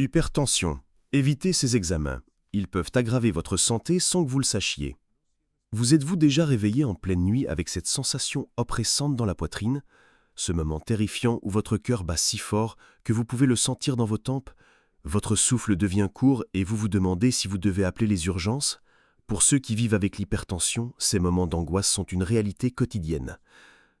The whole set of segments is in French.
Hypertension. Évitez ces examens. Ils peuvent aggraver votre santé sans que vous le sachiez. Vous êtes-vous déjà réveillé en pleine nuit avec cette sensation oppressante dans la poitrine? Ce moment terrifiant où votre cœur bat si fort que vous pouvez le sentir dans vos tempes? Votre souffle devient court et vous vous demandez si vous devez appeler les urgences? Pour ceux qui vivent avec l'hypertension, ces moments d'angoisse sont une réalité quotidienne.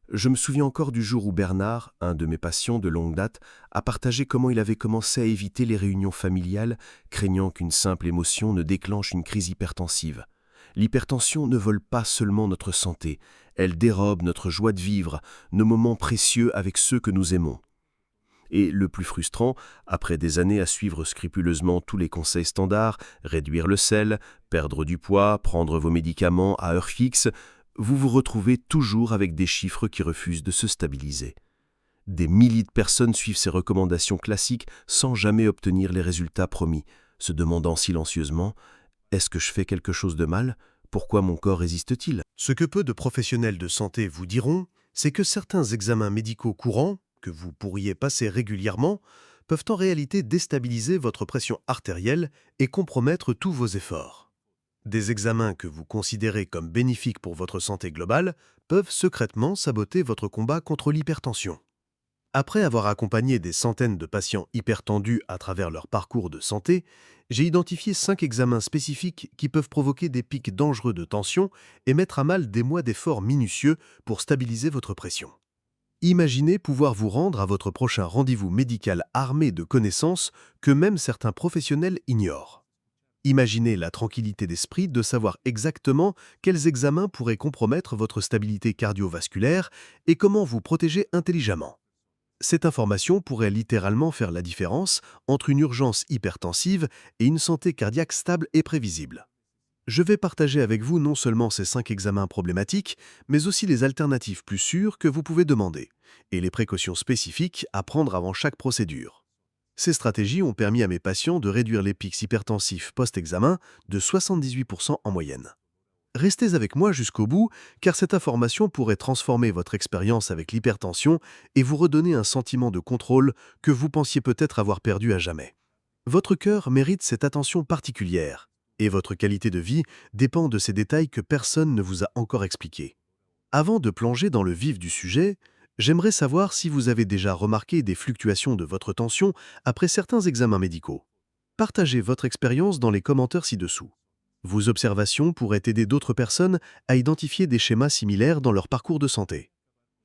Je me souviens encore du jour où Bernard, un de mes patients de longue date, a partagé comment il avait commencé à éviter les réunions familiales, craignant qu'une simple émotion ne déclenche une crise hypertensive. L'hypertension ne vole pas seulement notre santé, elle dérobe notre joie de vivre, nos moments précieux avec ceux que nous aimons. Et le plus frustrant, après des années à suivre scrupuleusement tous les conseils standards, réduire le sel, perdre du poids, prendre vos médicaments à heure fixe, vous vous retrouvez toujours avec des chiffres qui refusent de se stabiliser. Des milliers de personnes suivent ces recommandations classiques sans jamais obtenir les résultats promis, se demandant silencieusement « Est-ce que je fais quelque chose de mal? Pourquoi mon corps résiste-t-il » Ce que peu de professionnels de santé vous diront, c'est que certains examens médicaux courants, que vous pourriez passer régulièrement, peuvent en réalité déstabiliser votre pression artérielle et compromettre tous vos efforts. Des examens que vous considérez comme bénéfiques pour votre santé globale peuvent secrètement saboter votre combat contre l'hypertension. Après avoir accompagné des centaines de patients hypertendus à travers leur parcours de santé, j'ai identifié 5 examens spécifiques qui peuvent provoquer des pics dangereux de tension et mettre à mal des mois d'efforts minutieux pour stabiliser votre pression. Imaginez pouvoir vous rendre à votre prochain rendez-vous médical armé de connaissances que même certains professionnels ignorent. Imaginez la tranquillité d'esprit de savoir exactement quels examens pourraient compromettre votre stabilité cardiovasculaire et comment vous protéger intelligemment. Cette information pourrait littéralement faire la différence entre une urgence hypertensive et une santé cardiaque stable et prévisible. Je vais partager avec vous non seulement ces 5 examens problématiques, mais aussi les alternatives plus sûres que vous pouvez demander, et les précautions spécifiques à prendre avant chaque procédure. Ces stratégies ont permis à mes patients de réduire les pics hypertensifs post-examen de 78% en moyenne. Restez avec moi jusqu'au bout, car cette information pourrait transformer votre expérience avec l'hypertension et vous redonner un sentiment de contrôle que vous pensiez peut-être avoir perdu à jamais. Votre cœur mérite cette attention particulière, et votre qualité de vie dépend de ces détails que personne ne vous a encore expliqués. Avant de plonger dans le vif du sujet, j'aimerais savoir si vous avez déjà remarqué des fluctuations de votre tension après certains examens médicaux. Partagez votre expérience dans les commentaires ci-dessous. Vos observations pourraient aider d'autres personnes à identifier des schémas similaires dans leur parcours de santé.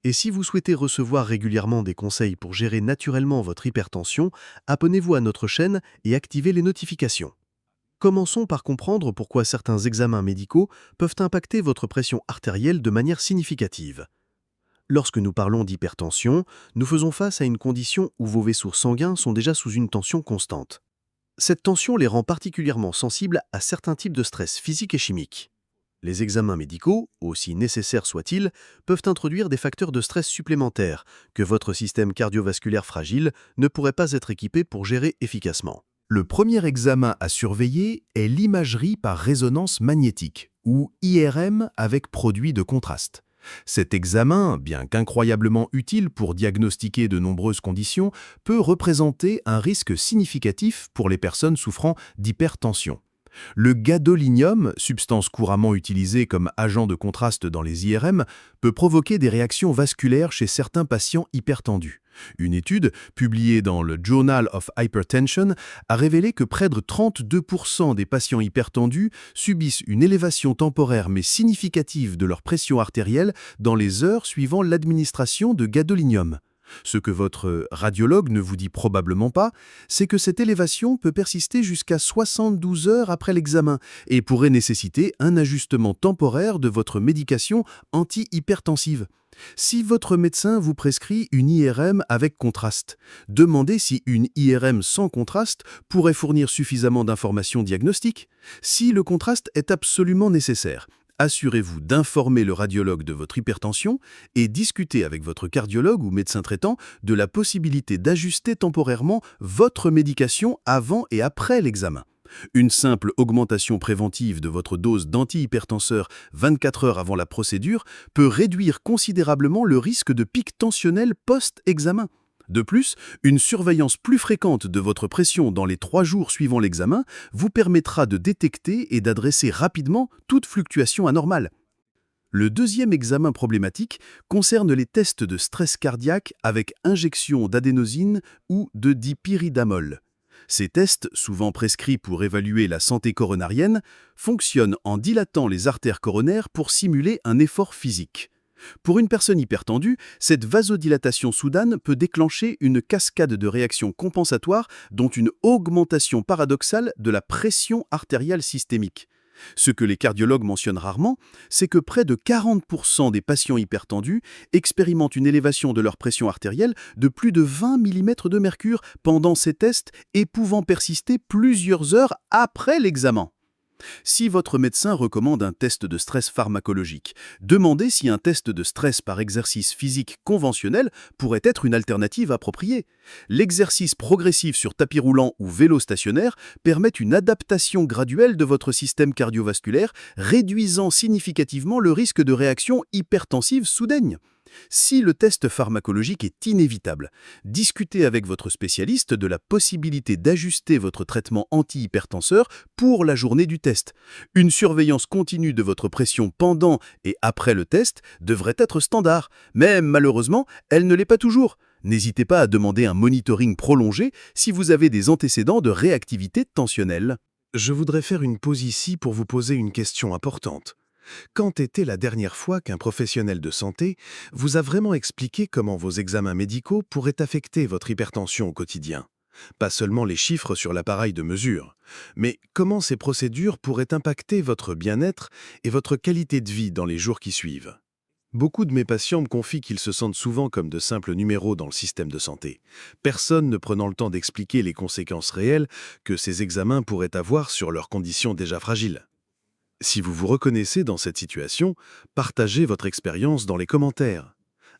Et si vous souhaitez recevoir régulièrement des conseils pour gérer naturellement votre hypertension, abonnez-vous à notre chaîne et activez les notifications. Commençons par comprendre pourquoi certains examens médicaux peuvent impacter votre pression artérielle de manière significative. Lorsque nous parlons d'hypertension, nous faisons face à une condition où vos vaisseaux sanguins sont déjà sous une tension constante. Cette tension les rend particulièrement sensibles à certains types de stress physiques et chimiques. Les examens médicaux, aussi nécessaires soient-ils, peuvent introduire des facteurs de stress supplémentaires que votre système cardiovasculaire fragile ne pourrait pas être équipé pour gérer efficacement. Le premier examen à surveiller est l'imagerie par résonance magnétique, ou IRM avec produit de contraste. Cet examen, bien qu'incroyablement utile pour diagnostiquer de nombreuses conditions, peut représenter un risque significatif pour les personnes souffrant d'hypertension. Le gadolinium, substance couramment utilisée comme agent de contraste dans les IRM, peut provoquer des réactions vasculaires chez certains patients hypertendus. Une étude, publiée dans le Journal of Hypertension, a révélé que près de 32% des patients hypertendus subissent une élévation temporaire mais significative de leur pression artérielle dans les heures suivant l'administration de gadolinium. Ce que votre radiologue ne vous dit probablement pas, c'est que cette élévation peut persister jusqu'à 72 heures après l'examen et pourrait nécessiter un ajustement temporaire de votre médication antihypertensive. Si votre médecin vous prescrit une IRM avec contraste, demandez si une IRM sans contraste pourrait fournir suffisamment d'informations diagnostiques. Si le contraste est absolument nécessaire, assurez-vous d'informer le radiologue de votre hypertension et discutez avec votre cardiologue ou médecin traitant de la possibilité d'ajuster temporairement votre médication avant et après l'examen. Une simple augmentation préventive de votre dose d'antihypertenseur 24 heures avant la procédure peut réduire considérablement le risque de pic tensionnel post-examen. De plus, une surveillance plus fréquente de votre pression dans les 3 jours suivant l'examen vous permettra de détecter et d'adresser rapidement toute fluctuation anormale. Le deuxième examen problématique concerne les tests de stress cardiaque avec injection d'adénosine ou de dipyridamol. Ces tests, souvent prescrits pour évaluer la santé coronarienne, fonctionnent en dilatant les artères coronaires pour simuler un effort physique. Pour une personne hypertendue, cette vasodilatation soudaine peut déclencher une cascade de réactions compensatoires, dont une augmentation paradoxale de la pression artérielle systémique. Ce que les cardiologues mentionnent rarement, c'est que près de 40% des patients hypertendus expérimentent une élévation de leur pression artérielle de plus de 20 mm de mercure pendant ces tests et pouvant persister plusieurs heures après l'examen. Si votre médecin recommande un test de stress pharmacologique, demandez si un test de stress par exercice physique conventionnel pourrait être une alternative appropriée. L'exercice progressif sur tapis roulant ou vélo stationnaire permet une adaptation graduelle de votre système cardiovasculaire, réduisant significativement le risque de réaction hypertensive soudaine. Si le test pharmacologique est inévitable, discutez avec votre spécialiste de la possibilité d'ajuster votre traitement antihypertenseur pour la journée du test. Une surveillance continue de votre pression pendant et après le test devrait être standard, mais malheureusement, elle ne l'est pas toujours. N'hésitez pas à demander un monitoring prolongé si vous avez des antécédents de réactivité tensionnelle. Je voudrais faire une pause ici pour vous poser une question importante. Quand était la dernière fois qu'un professionnel de santé vous a vraiment expliqué comment vos examens médicaux pourraient affecter votre hypertension au quotidien? Pas seulement les chiffres sur l'appareil de mesure, mais comment ces procédures pourraient impacter votre bien-être et votre qualité de vie dans les jours qui suivent. Beaucoup de mes patients me confient qu'ils se sentent souvent comme de simples numéros dans le système de santé, personne ne prenant le temps d'expliquer les conséquences réelles que ces examens pourraient avoir sur leurs conditions déjà fragiles. Si vous vous reconnaissez dans cette situation, partagez votre expérience dans les commentaires.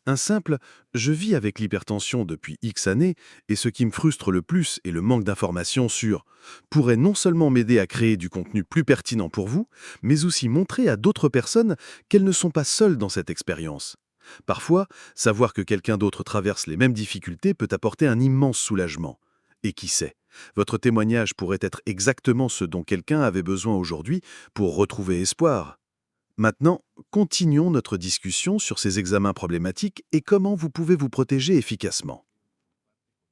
Un simple « je vis avec l'hypertension depuis X années et ce qui me frustre le plus est le manque d'informations sur » pourrait non seulement m'aider à créer du contenu plus pertinent pour vous, mais aussi montrer à d'autres personnes qu'elles ne sont pas seules dans cette expérience. Parfois, savoir que quelqu'un d'autre traverse les mêmes difficultés peut apporter un immense soulagement. Et qui sait, votre témoignage pourrait être exactement ce dont quelqu'un avait besoin aujourd'hui pour retrouver espoir. Maintenant, continuons notre discussion sur ces examens problématiques et comment vous pouvez vous protéger efficacement.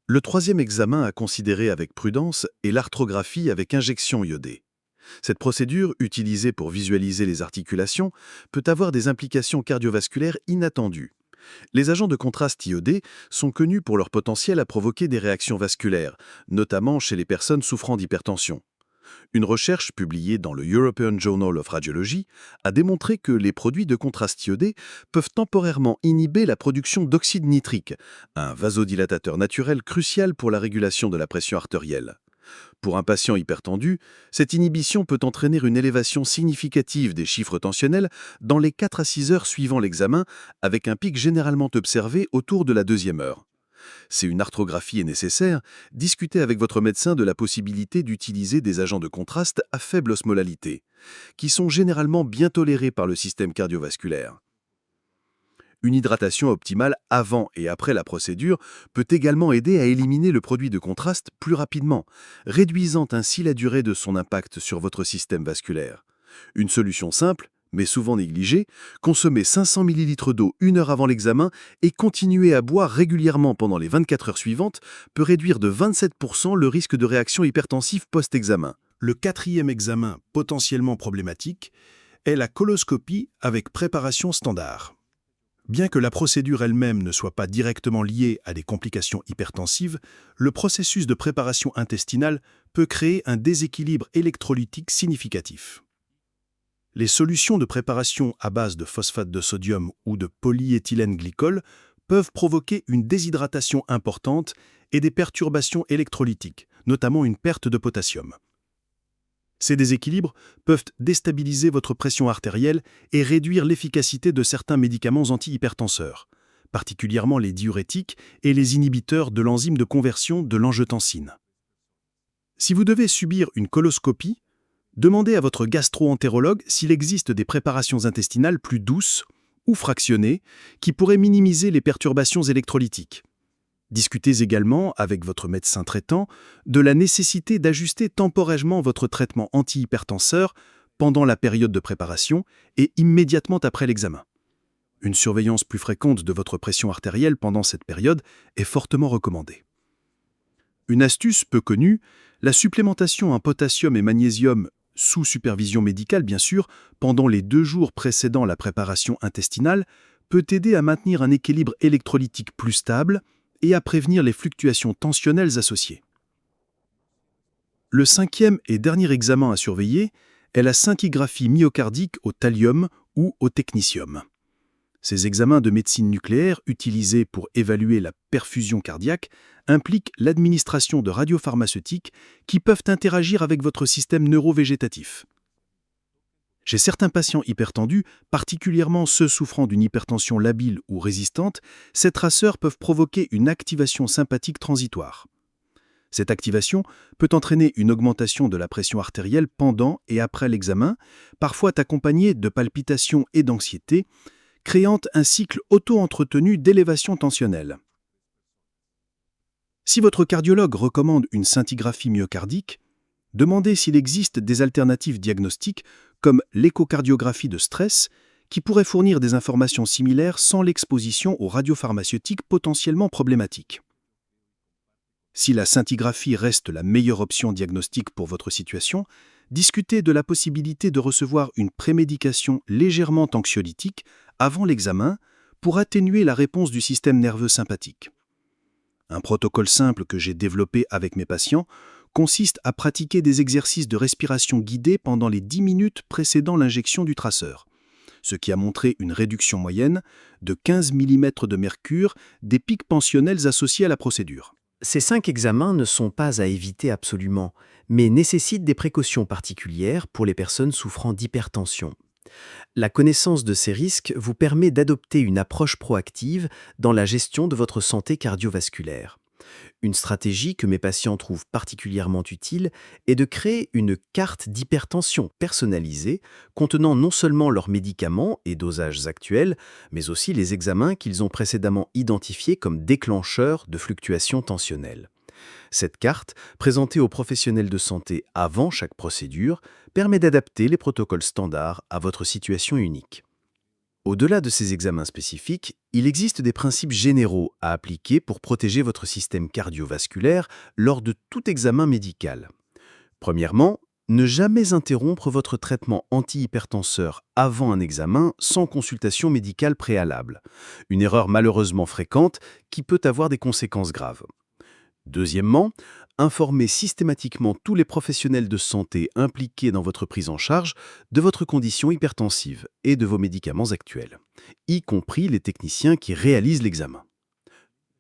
Le troisième examen à considérer avec prudence est l'arthrographie avec injection iodée. Cette procédure, utilisée pour visualiser les articulations, peut avoir des implications cardiovasculaires inattendues. Les agents de contraste iodé sont connus pour leur potentiel à provoquer des réactions vasculaires, notamment chez les personnes souffrant d'hypertension. Une recherche publiée dans le European Journal of Radiology a démontré que les produits de contraste iodé peuvent temporairement inhiber la production d'oxyde nitrique, un vasodilatateur naturel crucial pour la régulation de la pression artérielle. Pour un patient hypertendu, cette inhibition peut entraîner une élévation significative des chiffres tensionnels dans les 4 à 6 heures suivant l'examen, avec un pic généralement observé autour de la 2e heure. Si une arthrographie est nécessaire, discutez avec votre médecin de la possibilité d'utiliser des agents de contraste à faible osmolalité, qui sont généralement bien tolérés par le système cardiovasculaire. Une hydratation optimale avant et après la procédure peut également aider à éliminer le produit de contraste plus rapidement, réduisant ainsi la durée de son impact sur votre système vasculaire. Une solution simple, mais souvent négligée, consommer 500 ml d'eau 1 heure avant l'examen et continuer à boire régulièrement pendant les 24 heures suivantes peut réduire de 27% le risque de réaction hypertensive post-examen. Le quatrième examen potentiellement problématique est la coloscopie avec préparation standard. Bien que la procédure elle-même ne soit pas directement liée à des complications hypertensives, le processus de préparation intestinale peut créer un déséquilibre électrolytique significatif. Les solutions de préparation à base de phosphate de sodium ou de polyéthylène glycol peuvent provoquer une déshydratation importante et des perturbations électrolytiques, notamment une perte de potassium. Ces déséquilibres peuvent déstabiliser votre pression artérielle et réduire l'efficacité de certains médicaments antihypertenseurs, particulièrement les diurétiques et les inhibiteurs de l'enzyme de conversion de l'angiotensine. Si vous devez subir une coloscopie, demandez à votre gastro-entérologue s'il existe des préparations intestinales plus douces ou fractionnées qui pourraient minimiser les perturbations électrolytiques. Discutez également avec votre médecin traitant de la nécessité d'ajuster temporairement votre traitement antihypertenseur pendant la période de préparation et immédiatement après l'examen. Une surveillance plus fréquente de votre pression artérielle pendant cette période est fortement recommandée. Une astuce peu connue, la supplémentation en potassium et magnésium sous supervision médicale bien sûr, pendant les 2 jours précédant la préparation intestinale, peut aider à maintenir un équilibre électrolytique plus stable et à prévenir les fluctuations tensionnelles associées. Le 5e et dernier examen à surveiller est la scintigraphie myocardique au thallium ou au technetium. Ces examens de médecine nucléaire utilisés pour évaluer la perfusion cardiaque impliquent l'administration de radiopharmaceutiques qui peuvent interagir avec votre système neurovégétatif. Chez certains patients hypertendus, particulièrement ceux souffrant d'une hypertension labile ou résistante, ces traceurs peuvent provoquer une activation sympathique transitoire. Cette activation peut entraîner une augmentation de la pression artérielle pendant et après l'examen, parfois accompagnée de palpitations et d'anxiété, créant un cycle auto-entretenu d'élévation tensionnelle. Si votre cardiologue recommande une scintigraphie myocardique, demandez s'il existe des alternatives diagnostiques comme l'échocardiographie de stress, qui pourrait fournir des informations similaires sans l'exposition aux radiopharmaceutiques potentiellement problématiques. Si la scintigraphie reste la meilleure option diagnostique pour votre situation, discutez de la possibilité de recevoir une prémédication légèrement anxiolytique avant l'examen pour atténuer la réponse du système nerveux sympathique. Un protocole simple que j'ai développé avec mes patients consiste à pratiquer des exercices de respiration guidée pendant les 10 minutes précédant l'injection du traceur, ce qui a montré une réduction moyenne de 15 mm de mercure des pics pensionnels associés à la procédure. Ces 5 examens ne sont pas à éviter absolument, mais nécessitent des précautions particulières pour les personnes souffrant d'hypertension. La connaissance de ces risques vous permet d'adopter une approche proactive dans la gestion de votre santé cardiovasculaire. Une stratégie que mes patients trouvent particulièrement utile est de créer une carte d'hypertension personnalisée contenant non seulement leurs médicaments et dosages actuels, mais aussi les examens qu'ils ont précédemment identifiés comme déclencheurs de fluctuations tensionnelles. Cette carte, présentée aux professionnels de santé avant chaque procédure, permet d'adapter les protocoles standards à votre situation unique. Au-delà de ces examens spécifiques, il existe des principes généraux à appliquer pour protéger votre système cardiovasculaire lors de tout examen médical. Premièrement, ne jamais interrompre votre traitement antihypertenseur avant un examen sans consultation médicale préalable, une erreur malheureusement fréquente qui peut avoir des conséquences graves. Deuxièmement, informez systématiquement tous les professionnels de santé impliqués dans votre prise en charge de votre condition hypertensive et de vos médicaments actuels, y compris les techniciens qui réalisent l'examen.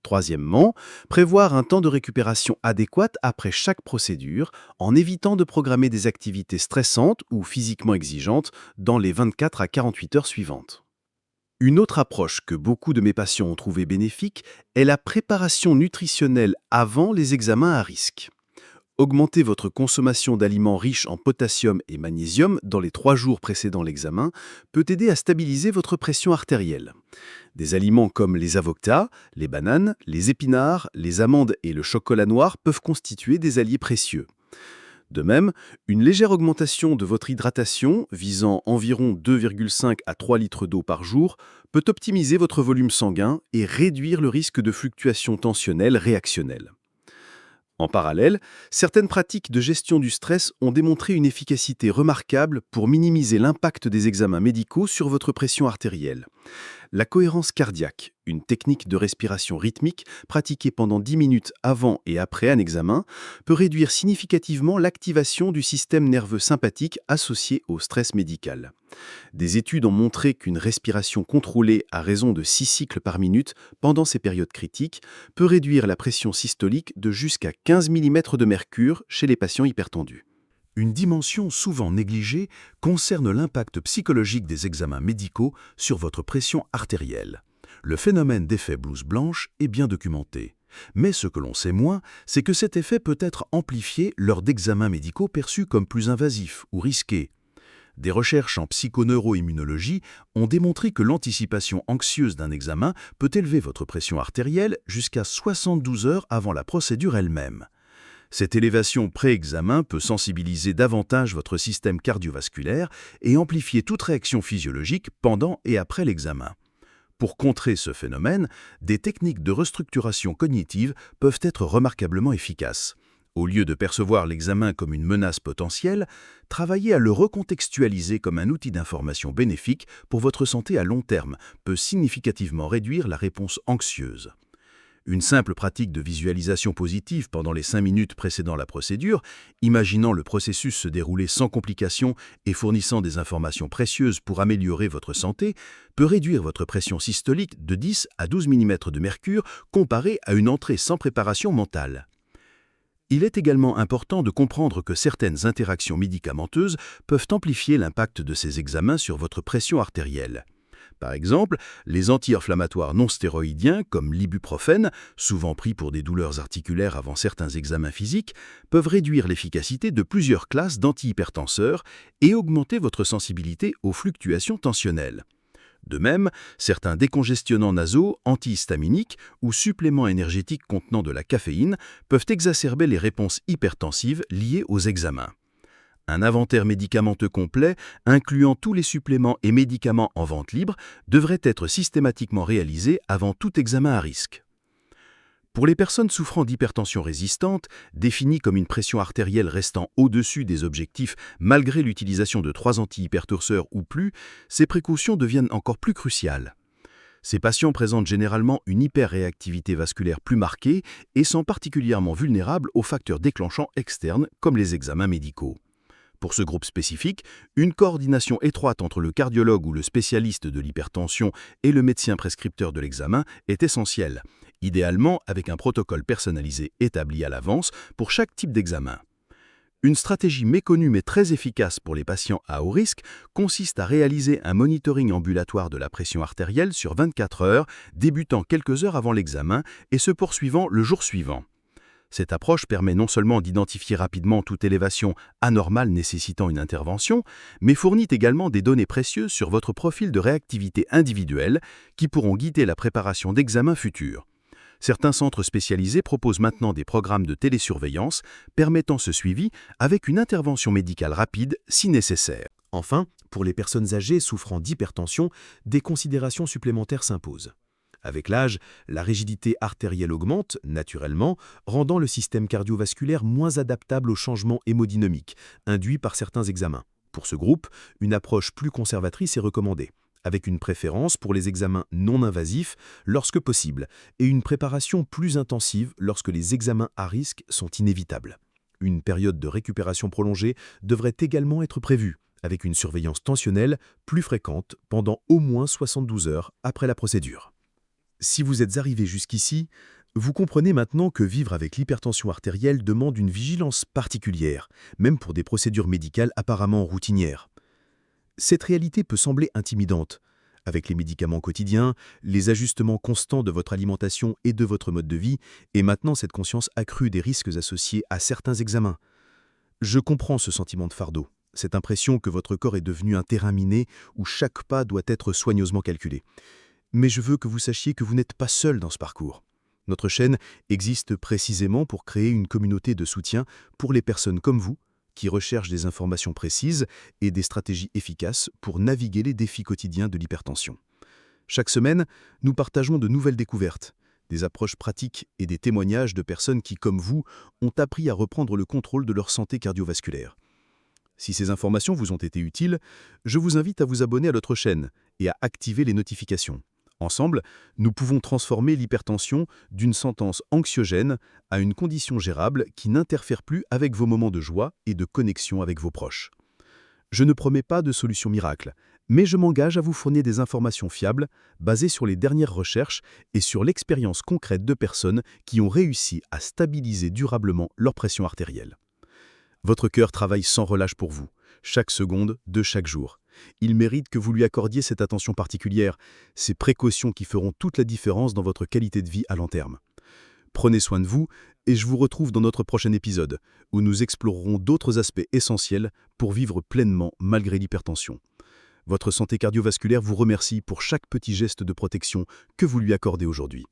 Troisièmement, prévoir un temps de récupération adéquat après chaque procédure en évitant de programmer des activités stressantes ou physiquement exigeantes dans les 24 à 48 heures suivantes. Une autre approche que beaucoup de mes patients ont trouvée bénéfique est la préparation nutritionnelle avant les examens à risque. Augmenter votre consommation d'aliments riches en potassium et magnésium dans les 3 jours précédant l'examen peut aider à stabiliser votre pression artérielle. Des aliments comme les avocats, les bananes, les épinards, les amandes et le chocolat noir peuvent constituer des alliés précieux. De même, une légère augmentation de votre hydratation, visant environ 2,5 à 3 litres d'eau par jour, peut optimiser votre volume sanguin et réduire le risque de fluctuations tensionnelles réactionnelles. En parallèle, certaines pratiques de gestion du stress ont démontré une efficacité remarquable pour minimiser l'impact des examens médicaux sur votre pression artérielle. La cohérence cardiaque, une technique de respiration rythmique pratiquée pendant 10 minutes avant et après un examen, peut réduire significativement l'activation du système nerveux sympathique associé au stress médical. Des études ont montré qu'une respiration contrôlée à raison de 6 cycles par minute pendant ces périodes critiques peut réduire la pression systolique de jusqu'à 15 mm de mercure chez les patients hypertendus. Une dimension souvent négligée concerne l'impact psychologique des examens médicaux sur votre pression artérielle. Le phénomène d'effet blouse blanche est bien documenté. Mais ce que l'on sait moins, c'est que cet effet peut être amplifié lors d'examens médicaux perçus comme plus invasifs ou risqués. Des recherches en psychoneuroimmunologie ont démontré que l'anticipation anxieuse d'un examen peut élever votre pression artérielle jusqu'à 72 heures avant la procédure elle-même. Cette élévation pré-examen peut sensibiliser davantage votre système cardiovasculaire et amplifier toute réaction physiologique pendant et après l'examen. Pour contrer ce phénomène, des techniques de restructuration cognitive peuvent être remarquablement efficaces. Au lieu de percevoir l'examen comme une menace potentielle, travailler à le recontextualiser comme un outil d'information bénéfique pour votre santé à long terme peut significativement réduire la réponse anxieuse. Une simple pratique de visualisation positive pendant les 5 minutes précédant la procédure, imaginant le processus se dérouler sans complications et fournissant des informations précieuses pour améliorer votre santé, peut réduire votre pression systolique de 10 à 12 mm de mercure comparée à une entrée sans préparation mentale. Il est également important de comprendre que certaines interactions médicamenteuses peuvent amplifier l'impact de ces examens sur votre pression artérielle. Par exemple, les anti-inflammatoires non stéroïdiens, comme l'ibuprofène, souvent pris pour des douleurs articulaires avant certains examens physiques, peuvent réduire l'efficacité de plusieurs classes d'antihypertenseurs et augmenter votre sensibilité aux fluctuations tensionnelles. De même, certains décongestionnants nasaux, antihistaminiques ou suppléments énergétiques contenant de la caféine peuvent exacerber les réponses hypertensives liées aux examens. Un inventaire médicamenteux complet, incluant tous les suppléments et médicaments en vente libre, devrait être systématiquement réalisé avant tout examen à risque. Pour les personnes souffrant d'hypertension résistante, définie comme une pression artérielle restant au-dessus des objectifs malgré l'utilisation de 3 antihypertenseurs ou plus, ces précautions deviennent encore plus cruciales. Ces patients présentent généralement une hyperréactivité vasculaire plus marquée et sont particulièrement vulnérables aux facteurs déclenchants externes comme les examens médicaux. Pour ce groupe spécifique, une coordination étroite entre le cardiologue ou le spécialiste de l'hypertension et le médecin prescripteur de l'examen est essentielle, idéalement avec un protocole personnalisé établi à l'avance pour chaque type d'examen. Une stratégie méconnue mais très efficace pour les patients à haut risque consiste à réaliser un monitoring ambulatoire de la pression artérielle sur 24 heures, débutant quelques heures avant l'examen et se poursuivant le jour suivant. Cette approche permet non seulement d'identifier rapidement toute élévation anormale nécessitant une intervention, mais fournit également des données précieuses sur votre profil de réactivité individuelle qui pourront guider la préparation d'examens futurs. Certains centres spécialisés proposent maintenant des programmes de télésurveillance permettant ce suivi avec une intervention médicale rapide si nécessaire. Enfin, pour les personnes âgées souffrant d'hypertension, des considérations supplémentaires s'imposent. Avec l'âge, la rigidité artérielle augmente, naturellement, rendant le système cardiovasculaire moins adaptable aux changements hémodynamiques induits par certains examens. Pour ce groupe, une approche plus conservatrice est recommandée, avec une préférence pour les examens non invasifs lorsque possible et une préparation plus intensive lorsque les examens à risque sont inévitables. Une période de récupération prolongée devrait également être prévue, avec une surveillance tensionnelle plus fréquente pendant au moins 72 heures après la procédure. Si vous êtes arrivé jusqu'ici, vous comprenez maintenant que vivre avec l'hypertension artérielle demande une vigilance particulière, même pour des procédures médicales apparemment routinières. Cette réalité peut sembler intimidante. Avec les médicaments quotidiens, les ajustements constants de votre alimentation et de votre mode de vie, et maintenant cette conscience accrue des risques associés à certains examens. Je comprends ce sentiment de fardeau, cette impression que votre corps est devenu un terrain miné où chaque pas doit être soigneusement calculé. Mais je veux que vous sachiez que vous n'êtes pas seul dans ce parcours. Notre chaîne existe précisément pour créer une communauté de soutien pour les personnes comme vous, qui recherchent des informations précises et des stratégies efficaces pour naviguer les défis quotidiens de l'hypertension. Chaque semaine, nous partageons de nouvelles découvertes, des approches pratiques et des témoignages de personnes qui, comme vous, ont appris à reprendre le contrôle de leur santé cardiovasculaire. Si ces informations vous ont été utiles, je vous invite à vous abonner à notre chaîne et à activer les notifications. Ensemble, nous pouvons transformer l'hypertension d'une sentence anxiogène à une condition gérable qui n'interfère plus avec vos moments de joie et de connexion avec vos proches. Je ne promets pas de solution miracle, mais je m'engage à vous fournir des informations fiables, basées sur les dernières recherches et sur l'expérience concrète de personnes qui ont réussi à stabiliser durablement leur pression artérielle. Votre cœur travaille sans relâche pour vous, chaque seconde de chaque jour. Il mérite que vous lui accordiez cette attention particulière, ces précautions qui feront toute la différence dans votre qualité de vie à long terme. Prenez soin de vous et je vous retrouve dans notre prochain épisode, où nous explorerons d'autres aspects essentiels pour vivre pleinement malgré l'hypertension. Votre santé cardiovasculaire vous remercie pour chaque petit geste de protection que vous lui accordez aujourd'hui.